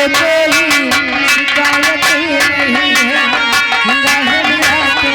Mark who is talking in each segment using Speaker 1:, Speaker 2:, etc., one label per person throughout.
Speaker 1: कोई शिकायत नहीं है। गाहे मिलाते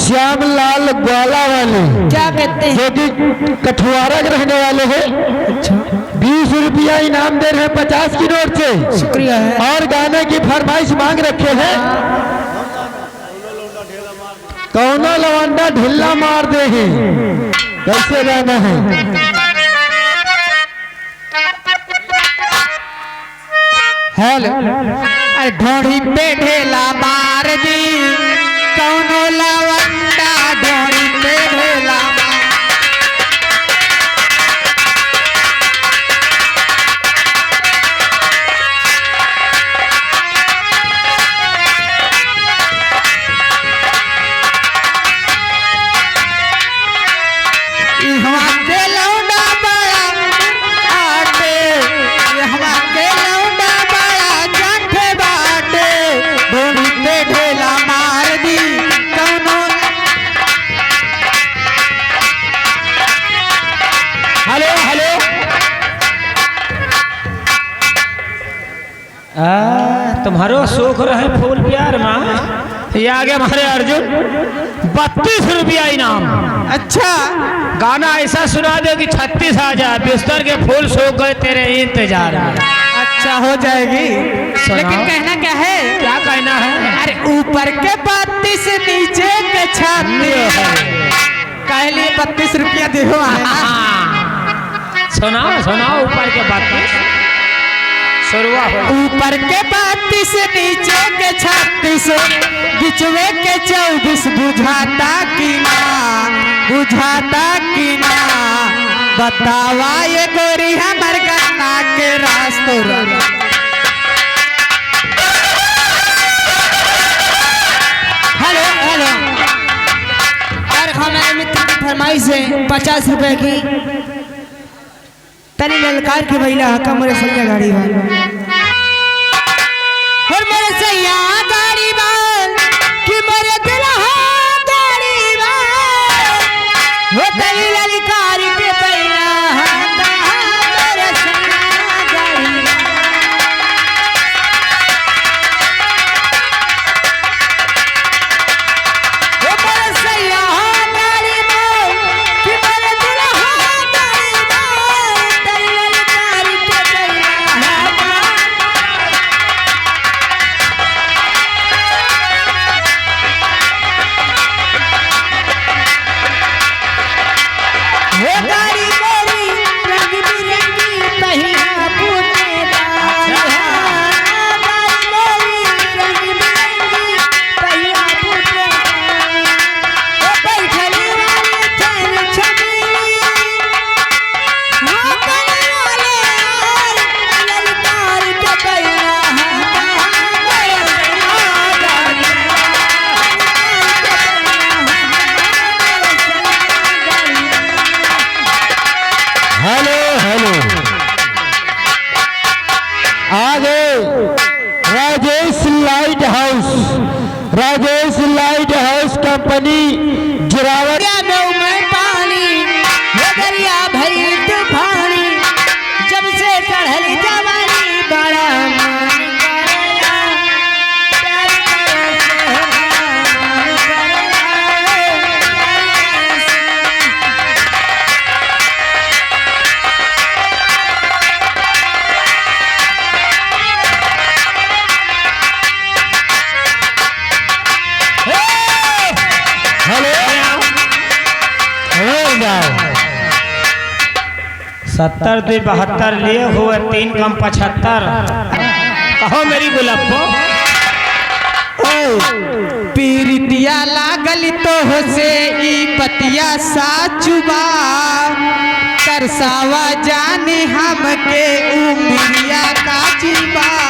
Speaker 2: श्यामलाल ग्वाला वाले
Speaker 1: क्या कहते हैं?
Speaker 2: जो कि कठुआरा के रहने वाले हैं। 20 रुपया इनाम दे रहे हैं 50 की नोट से।
Speaker 1: शुक्रिया है।
Speaker 2: और गाने की फरमाइश मांग रखे हैं, कौना लवंडा ढिल्ला मार दे हैं। कैसे गाना है?
Speaker 1: हेलो, ढोड़ी पे ढेला मार दी, कौनो लवंडा ढोड़ी पे ढेला
Speaker 3: तुम्हारो शौक रहे फूल प्यार माँ। ये आगे हमारे अर्जुन 32 रुपया इनाम।
Speaker 1: अच्छा,
Speaker 3: गाना ऐसा सुना दो कि 36 आ जाए। बिस्तर के फूल सूख गए तेरे इंतजार में।
Speaker 1: अच्छा हो जाएगी, लेकिन कहना क्या है?
Speaker 3: क्या कहना है?
Speaker 1: अरे ऊपर के 32 नीचे के 36 कह लिए 32 रुपया देखो।
Speaker 3: सुनाओ सुनाओ ऊपर के 32
Speaker 1: ऊपर के 32 नीचे के 36 बिचवे के 24 बुझाता कि ना, बुझाता कि ना। बतावा ये गोरी हमर गन्ना के रास्तों। हेलो हेलो, और हमारे मित्र की फरमाइश है 50 रुपए की। तनी ललकार के महिला हका मोरे सैया गाड़ी वाल और मोरे सैया गाड़ी वाल कि मोरे दिलहा गाड़ी वाल वो तनी ललकार के महिला हका मोरे सैया गाड़ी वो मोरे सैया गाड़ी वाल कि मोरे दिलहा
Speaker 2: राजेश लाइट हाउस कंपनी गिरावट
Speaker 1: में पानी दरिया भरी तूफानी जब से चढ़ली जवानी बड़ा मन करेला प्यार करे
Speaker 2: बताओ।
Speaker 3: 70 2 72 लिए हुए 3 कम 75। कहो मेरी गुलाबो।
Speaker 1: पीरितिया लागल तो से ई पतिया साचुबा तरसावा जाने हमके उमिरिया का जीवा।